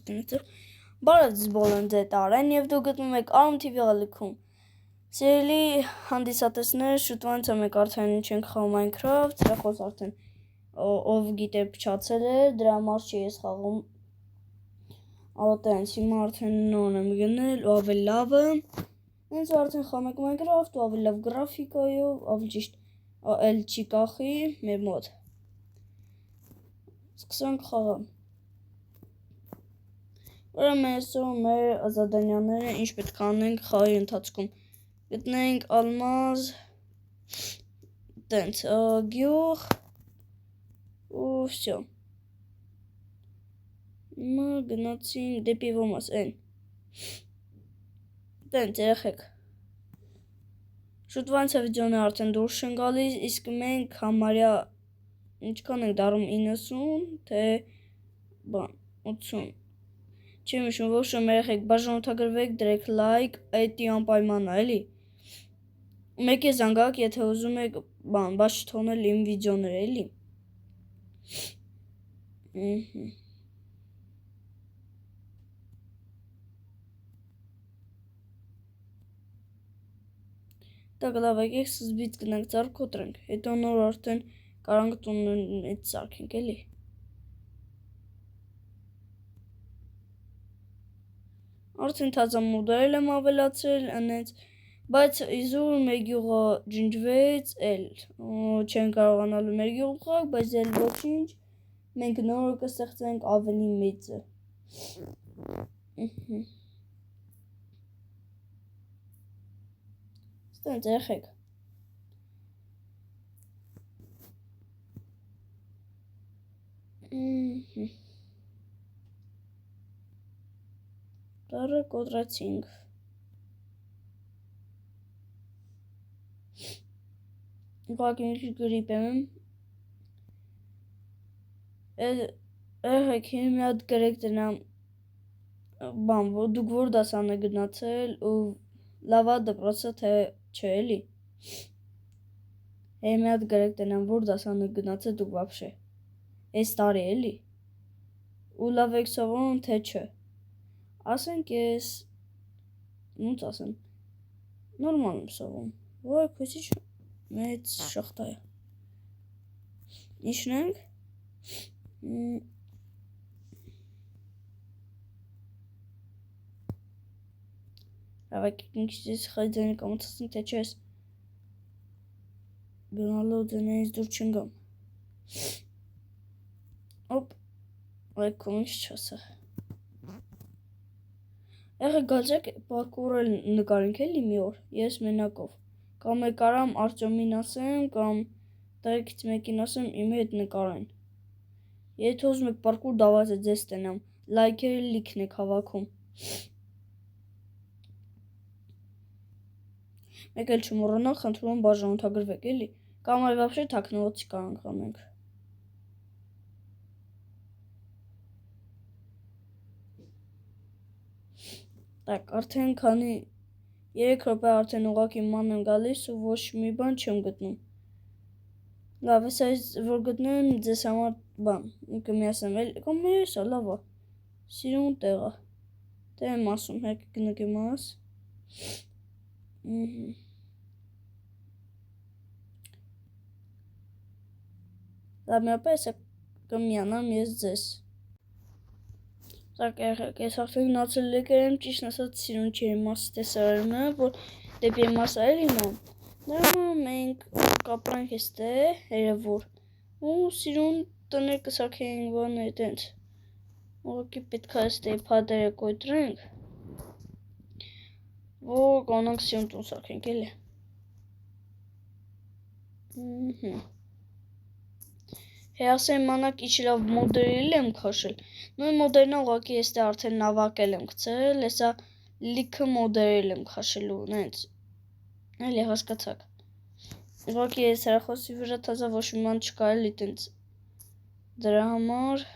ակտիվներ։ Բարև ձեզ բոլորին, ձեր Տարեն եւ դուք գտնվում եք Arm TV ալիքում։ Սիրելի հանդիսատեսներ, շուտվանց մենք արդեն չենք խաղում Minecraft, հերախոս արդեն ով գիտե փչացել է, դրա համար չի ես խաղում։ Ատենց հիմա արդեն նորն եմ գնել, ու ավելի լավը։ Հենց արդեն խաղում ենք Minecraft, ու ավելի լավ գրաֆիկայով, ավելի ճիշտ էլ չի կախի մեր մոտ։ Սկսենք խաղալ։ Ուրեմն այսօր մեր ազատանյաները ինչ պետք է անենք խաղի ընթացքում։ Գտնենք ալմազ, տենց գյուղ ու վсё։ Հիմա գնացինք դեպի ոմաս այն։ Տենց երեխեք։ Շուտվանց է վիդեոն արդեն դուրս են գալիս, իսկ մենք համարյա ինչքան ենք դառնում 90, թե բան 80։ Չեմ հիշում, ոչ մի երեխեք բաժանորդագրվեք, դրեք լայք, այդի անպայման է, էլի։ Մեկ է զանգակ, եթե ուզում եք բան, բաց չթողնել իմ վիդեոները, էլի։ Так, լավ, եկեք սկզբից գնանք ծառ կոտրենք, հետո նոր արդեն կարանք տունից սարքենք, էլի։ Արդեն թազա մոդել եմ ավելացրել, անենց, բայց իզուր մեր գյուղը ջնջվեց, էլ չեն կարողանալու մեր գյուղը խաղալ, բայց էլ ոչինչ, մենք նոր կստեղծենք ավելի մեծը։ Ստենց երեխեք։ Տարը կոտրացինք։ Ուղղակի մի քիչ գրիպ եմ։ Երեխեք մի հատ գրեք տնամ բան, դուք որ դասան եք գնացել ու լավա դպրոցը թե չէ, էլի։ Մի հատ գրեք տնամ որ դասան եք գնացել դուք вообще։ Այս տարի, էլի։ Ու լավ եք սովորում թե չէ։ Ասենք ես ոնց ասեմ։ Նորմալ եմ սովորում։ Որ քույցի մեծ շախտա է։ Իջնենք։ Հավաք ինքնից խայձանի կամացածին թե չես գնալու դներից դուր չընգամ։ Ոպ, այք կոմինչ չասա։ Գալցեք պարկուրել նկարենք էլի մի օր, ես մենակով։ Կամ է կարամ Արտյոմին ասեմ, կամ տղեկից մեկին ասեմ իմ հետ նկարային։ Եթե ուզում եք պարկուր դավաց է ձեզ տենամ, լայքերը լիքն եք հավաքում։ Մեկ էլ չմոռանաք, խնդրում եմ բաժանորդագրվեք, էլի, կամ այլ вообще թաքնվոցի կարանք անենք։ Так, արդեն քանի 3 րոպե արդեն ուղղակի ման եմ գալիս ու ոչ մի բան չեմ գտնում։ Լավ, ես այս որ գտնեմ ձեզ համար բան, կմիասեմ էլ, կամ երեսա, լավ է։ Սիրուն տեղ է։ Դե եմ ասում, հեք գնկեմ աս։ Լավ, միապես կմիանամ ես ձեզ։ Так, ես արդեն գնացել եկել եմ, ճիշտ ասած սիրուն չի մասի տեսարանը, որ դեպի մասը էլի նոմ։ Դրա մենք կապրանք էստեղ, երևոր, ու սիրուն տներ կսարքենք բան այդենց։ Ուղղակի պետք է էստեղ փադերը կոտրենք, որ կանանք սիրուն տուն սարքենք, էլի։ Հեասեն մանակ իչ լավ մոդերել եմ քաշել, նույն մոդերնա ուղղակի էստեղ արդեն նավակել եմ գցել, հեսա լիքը մոդերել եմ քաշելու, նենց, էլի հասկացաք։ Ուղղակի ես հեռախոսի վրա թազա ոչ մի ման չկա էլի տենց, դրա համար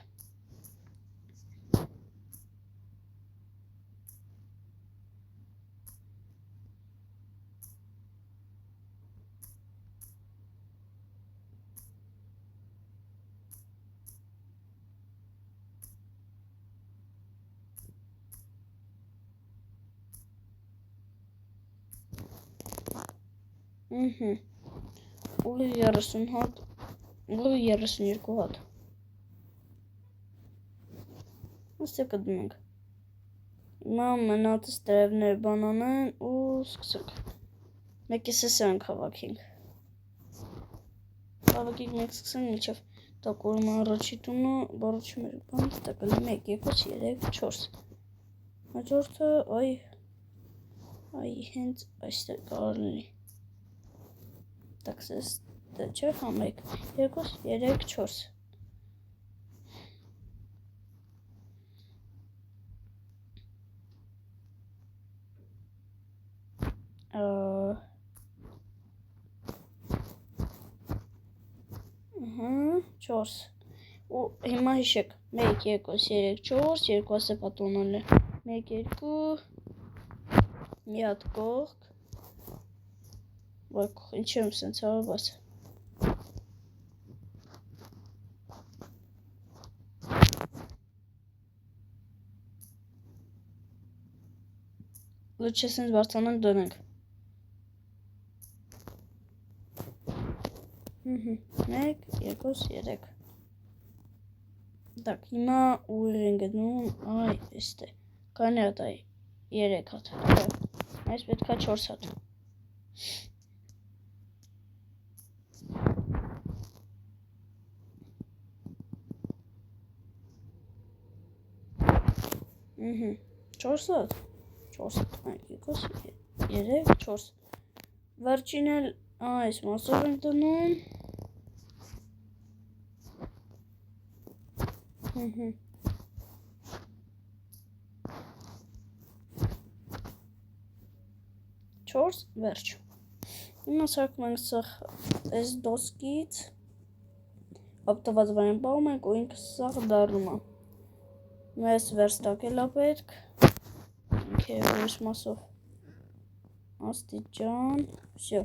Ուղի 30 հատ, ուղի 32 հատ։ Աստե կդնենք։ Հիմա մնացած տերևները բանանեն ու սկսենք։ Մեկի սեսրանք հավաքենք։ Հավաքենք մեկ սկսենք միջև տակորում առաջի տունը, բարոչի մեր բան, տակալի 1, 2, 3, 4։ Հաջորդը, այ հենց այստեղ կարող լինի։ Տակսես դա չէ, հա 1, 2, 3, 4։ Չորս ու հիմա հիշեք 1, 2, 3, 4 երկու պատոնալ է 1, 2 մի հատ կողք ոք ինչ եմ սենց հավաս լուչը սենց բարձանանք դոնենք 1, 2, 3 Так, հիմա ուղիղ են գտնում, այ, էստ է, կանի հատ այ, 3 հատ, այս պետքա 4 հատ Չորս հատ, 1, 2, 3, 4 Վերջին էլ այս մասով ենք դնում Չորս վերջ Հիմա սարքում ենք սաղ այս դոսկից ապտված վայն բաղում ենք ու ինքը սաղ դարում է մեզ վերստակել է պետք ինք է որս մասով աստիճան վսյո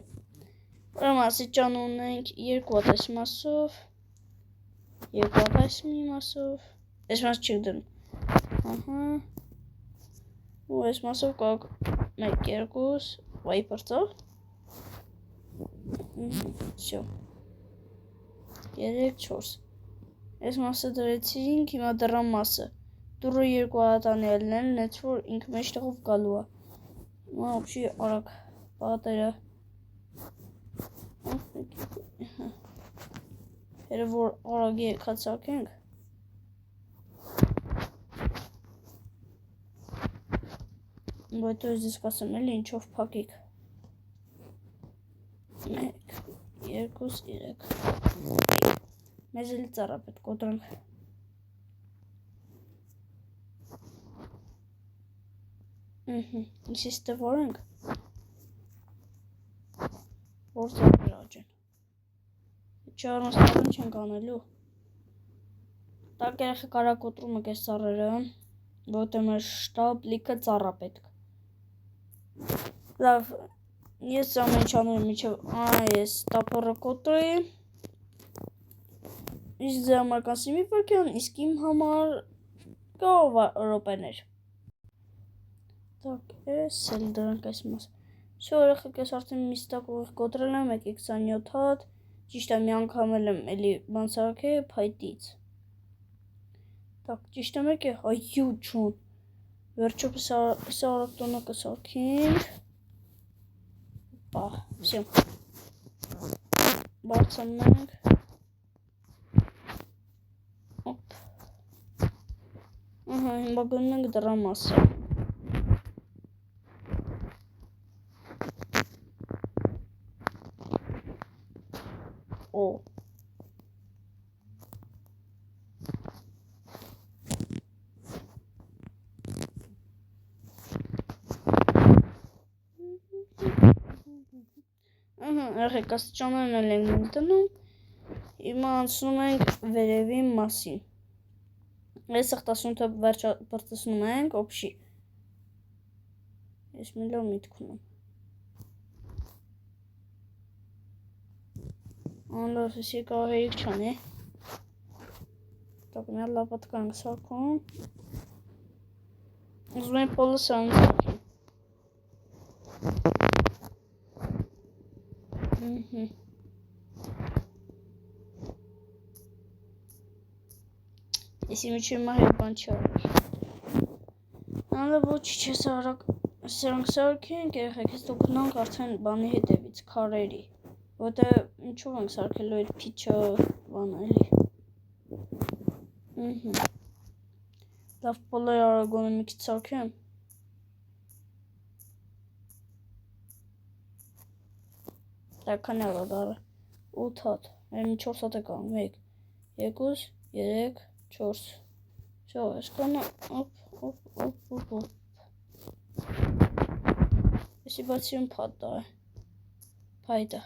Ուրեմ աստիճան ունենք 2 հատ այս մասով 2 հատ այս մի մասով այս մաս չեք դնում ու այս մասով կակ 1, 2 վայ պրծավ վսյո 3, 4 այս մասը դրեցինք հիմա դրան մասը դուրը 2 հատանի ելնել նեց որ ինք մեջտեղով գալու է հիմա ոբշի արագ պատերը Հերը որ արագի կացակենք Բայց ես դες կասեմ էլի ինչով պակիկ 1, 2, 3 Մեզ էլի ծառա պետք կոտրենք Իսկ ստե որ ենք Որ ծառեր աջեն Չարնոստավն չենք անելու Տակ երեխը կարա կոտրում եք ես ծառերը Ոտը մեր շտապ լիքը ծառա պետք Լավ Ես ամեն չանում եմ միջև այս տապորը կոտրի Իսկ ձե համար կանսի մի պրկյան Իսկ իմ համար կով ռոպեներ Так, ես էլ դրանք այս մաս Շո երեխեք ես արդեն միստակ ուղիղ կոտրել եմ 1,27 հատ Ճիշտ է մի անգամ էլ եմ էլի բանցարակ է փայտից Так, ճիշտ եմ եք է հայյու չուն Վերջոպ սա արակ տոնը կսարքինք Պա, վսյո Բարձանենք Ոպ Հիմա գնում ենք դրա մասը Օ Երեխեք աստիճաններն էլ ենք դնում Հիմա անցնում ենք վերևի մասին Ես ըղտասունթը վերջա բրծսնում ենք օպշի Ես միլով միտք ունեմ Անլավ ես եկա հերիք չան է Так, մի լապատկա ենք սարքում Ուզում են պոլը սարում սարքին Если мы махать банчар. Надо было чуть-чуть սարքենք երեխեք, դուք գնանք արդեն բանի հետևից, քարերի, որտեղ ինչով ենք սարքելու այդ փիչը բանը էլի։ Լավ, բոլոր արագոնը մի քիչ սարքեմ։ Դա քանի արագ 8 հատ, այն 4 հատ է կան, 1, 2, 3, 4, Всё, այսքանը, օպ։ Если բացիում փաթ է, փայտը։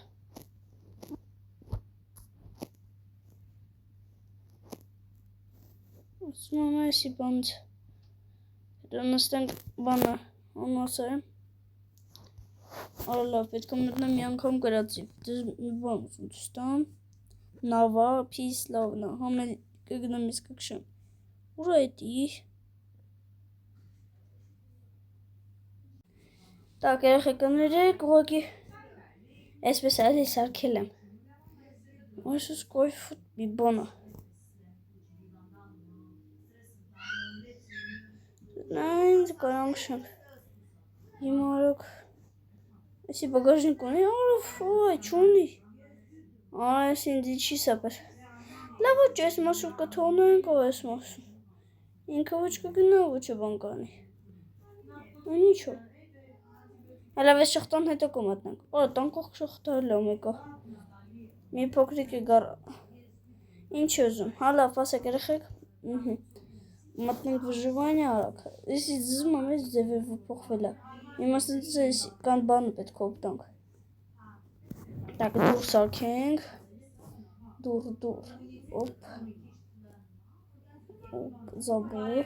Ասում եմ, այսի բանց, հետո նստենք բանը, անասեմ, արա լավ, պետք է մտնեմ մի անգամ գրացիվ, դες մի բան ուզում չստամ, նավա, պիս, լավնա, համել կգնամ ես կքշեմ, ուր է էդի։ Так, երեխեկաներեք, ուղղակի այսպես այլի սարքել եմ։ Այսուս կոյֆուտ մի բանը։ Նայնց կարանք շենք։ Հիմա արոք։ Այսի բագաժնիկ ունի, արով, այ, չունի։ Այս ինձի չի սապր։ Լավ ոչ այս մասում կթողնենք, այս մասում։ Ինքը ոչ կգնա, ոչ է բան կանի։ Ինչո՞։ Հələ վես շղթան հետո կմատնենք, որը տանկող շղթա էլ մեկը, մի փոքրիկ է գար, ինչ է ուզում, հալավ, պասեք երեխեք, մտնենք վժվանյա արակ, եսի ձզում եմ ես ձևևը փոխվել է, իմաստից ես կան բանը պետք օգտանք, տակ դուր սարքենք, դուր, օպ, զաբոր,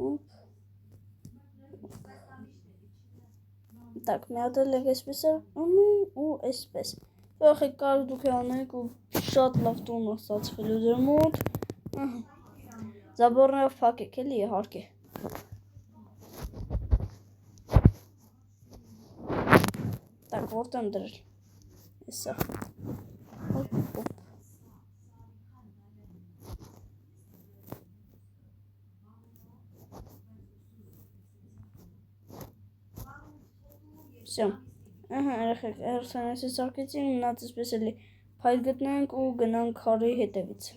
օպ, Так, մի հատ էլ այսպես է ու այսպես։ Ախեք կարող դուք անեք ու շատ լավ տուն է ստացվելու ձեր մոտ։ Զաբորներով փակեք էլի իհարկե։ Так, որտե՞ղ եմ դրել։ Էսա։ Օպ։ Всё. Երեխեք, երեխաներս սարքեցին, մնաց այսպես էլի փայտ գտնենք ու գնանք քարի հետևից։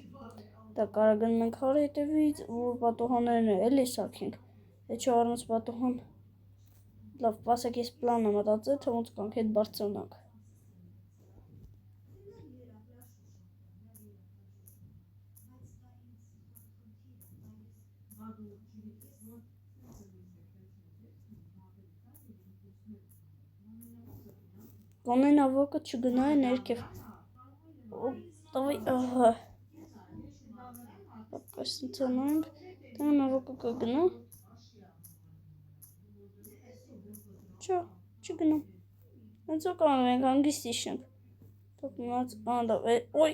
Դա կարա գնում ենք քարի հետևից, որ պատոհաններն էլի սարքենք։ Թե չէ առանց պատոհան։ Լավ, պասեք ես պլանը մտածել, թե ոնց կանք հետ բարձրանանք։ Գոնե նավակը չգնա է ներքև։ Տավի, ահա։ Պակաս ընցանանք, դա նավակը կգնա։ Չո, չգնա։ Հենց որ կարող ենք հանգիստ իշենք։ Թող մնաց, անդավ, ոյ։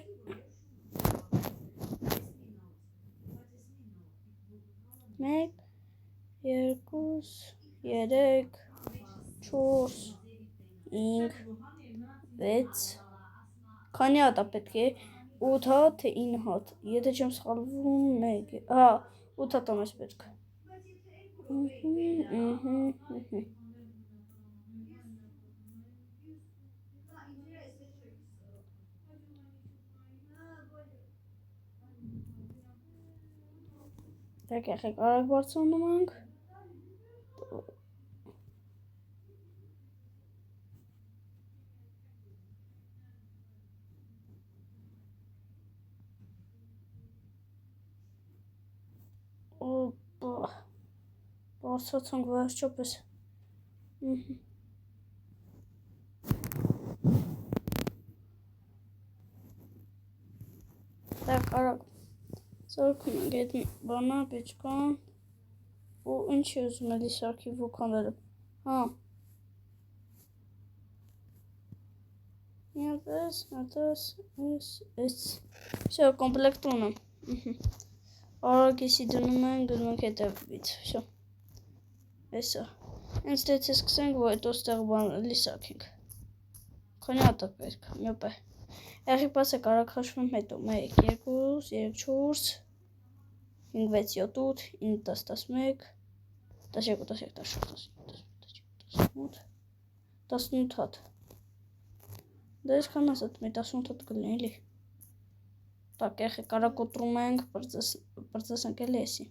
Մեկ, երկուս, երեք, չորս, 5, 6, քանի հատ է պետք է, 8 հատ, թե 9 հատ, եթե չեմ սխալվում, 8 հատ ամես պետք։ Так, եղեք արագ բարձրանում ենք։ Օպա, բարձրացանք վերջապես։ Так, արագ։ Սարքում ենք այդ բանա, պեչկան, ու ինչ է ուզում էլի սարքի վոքանները, ես, վսյո, կոմպլեկտ ունեմ, արագ եսի դնում ենք հետևից, վսյո, էսա, Հենց դից սկսենք, որ հետո ստեղ բան լիսակենք։ Քանի հատակ պետք է, մի օպե։ Եղի պասը կարակ հաշվում հետո 1, 2, 3, 4, 5, 6, 7, 8, 9, 10, 11, 12, 13, 14, 15, 18 հատ։ Դա այսքան ասած մի 18 հատ կլինի, էլի։ Так, եղի կարակ ուտրում ենք, բրձեսանք էլի էսի։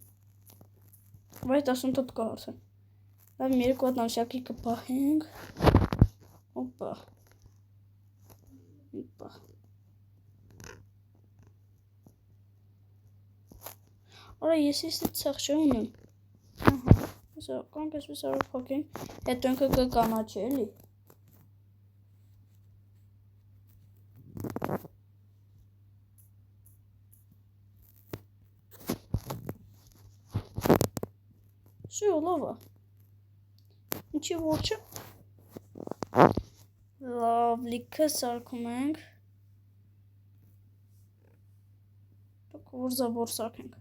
Վայ 18 հատ կա արդեն։ Լավ, մի երկու հատ նամսյակի կպահենք։ Օպա։ Օպա։ Արա, ես ցախ չունեմ։ Ահա, հեսա, կանք այսպես արով փակենք, հետո ինքը կկանաչի, էլի։ Շո, լավ է։ Ինչի որ չէ։ Լավ, լիքը սարքում ենք։ Так, որ զաբոր սարքենք։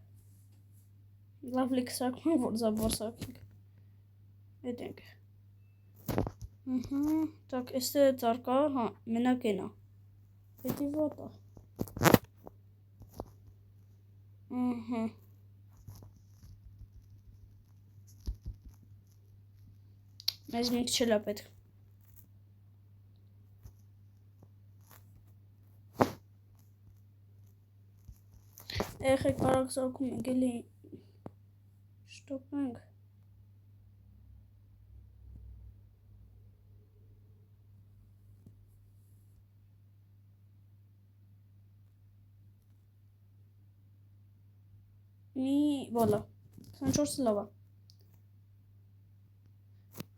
Լավ, լիքը սարքում ենք, որ զաբոր սարքենք։ Հետենք։ Так, էստե ծարկա, հա, մենակ ենա։ Հետի վատա։ Մեզ մինք չելա պետք։ Եղեք կարակ սարքում ենք, էլի շտոպենք։ Մի, վոլա, 24 լավ է։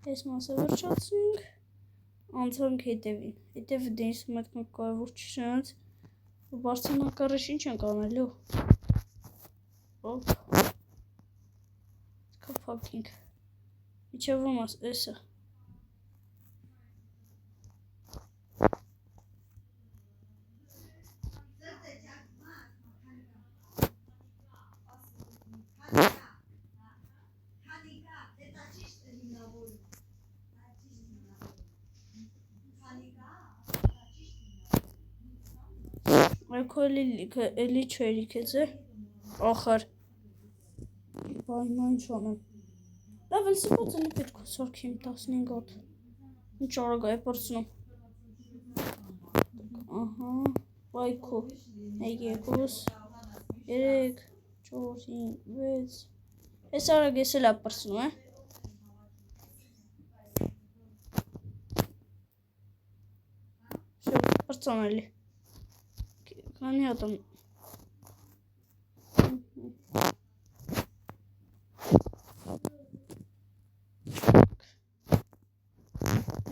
Այս մասը վերջացնենք, անցանք հետևին։ Հետևը դենս մետք մենք կարևոր չշնած, բարձանակարը ինչ ենք անելու։ Ոպ, կապակինք, իչևում աս, էսը։ Այքո էլի չերիք էց է, ախար, բայմա ինչ անեմ, լավ էլ սիպոց էլի պետք է սարքիմ 15 հատ, ինչ արագ է պրծնում, ահա, բայքո, 1, 2, 3, 4, 5, 6, ես արագ ես էլ է պրծնում է, շո, պրծան էլի, Քանի հատ եմ։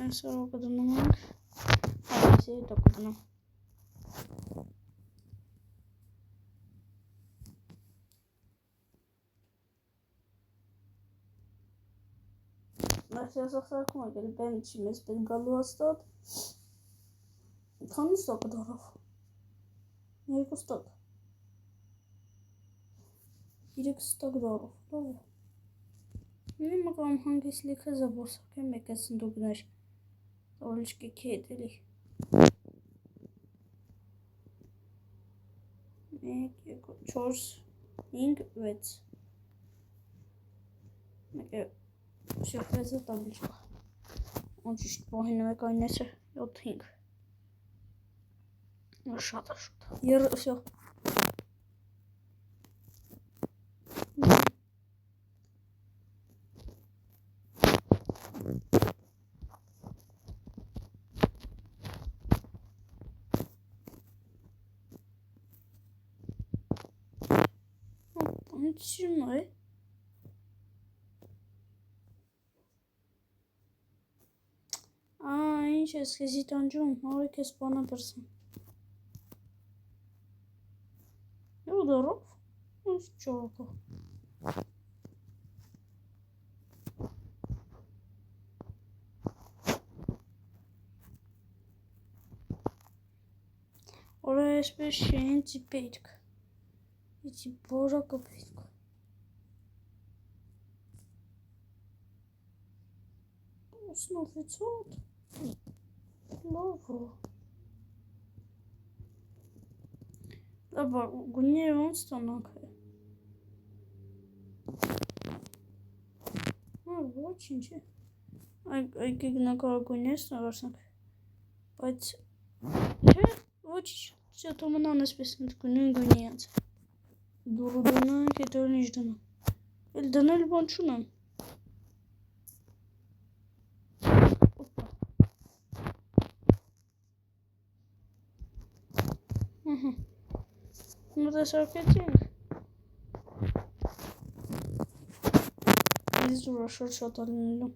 Այս օրը կդնում ենք, այս հետո կդնում։ Այս եսախ սարքում եք, էլ բեն չի մեզ պետ գալու հաստատ, քանի ստակ դարավ, 2 ստակ, 3 ստակ դարավ, լավ է, մի մկամ հանգիս լիքը զաբորսակ եմ մեկ է սնդուգներ, տավոլիչկիքի հետ էլի, 1, 2, 4, 5, 6, մեկ է, շեխվեզը տավոլիչկա, անչիշտ պահին մեկ այն ես է, 7, 5, շատ է շատ, всё. Ничего. Ինչ ես քեզի տանջում, արի քեզ բանա բրսեմ։ Ու դորով, ոնց ճորոկա։ Ora այսպես շենցի պետք։ Իցի բորակը պետք։ 85 լավ է։ Լավ, գույները ոնց տանանք է։ Ոչինչ է։ Այգի գնակարար գույներս նվարսանք։ Բայց չէ, ոչինչ, շատո մնան այսպես գույնի յանց։ Դուրը դնանք, հետո էլ ինչ դնանք։ Էլ դնել բան չունեմ։ Մտեսարկեցինք։ Ես դուրա շատ ալինելու։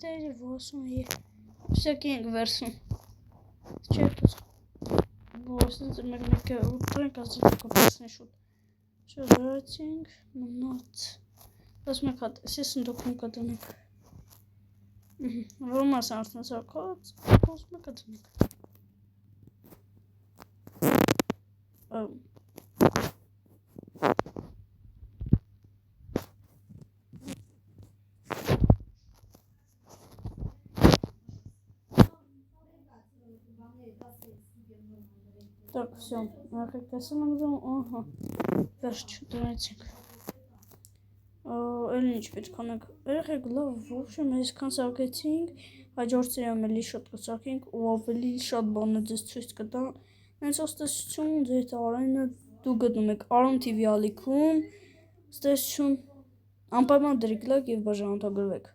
Դա էր ոսում է, всякий ենք վերսում, չէ տուզ, ոսնց մեկը ուտրենք ասիք կոպեսնի շուտ, շոդարացինք, մնաց, դաս մեկ հատ, սի սնդոքում կդնենք, որ մաս արդնաց արկած, դաս մեկ կդնենք, Так, все, как-то самым ага, վերջ դրեցինք, էլ ինչ պետք անենք, երեխեք լավ, в общем, այսքան սարքեցինք, հաջորդ սերիայում էլի շատ կսարքենք ու ավելի շատ բաներ ձեզ ցույց կտամ, հենց ստեսություն ձեր տարենը դու գտնում եք Arun TV ալիքում, ստեսություն, անպայման դրեք լայք և բաժանորդագրվեք։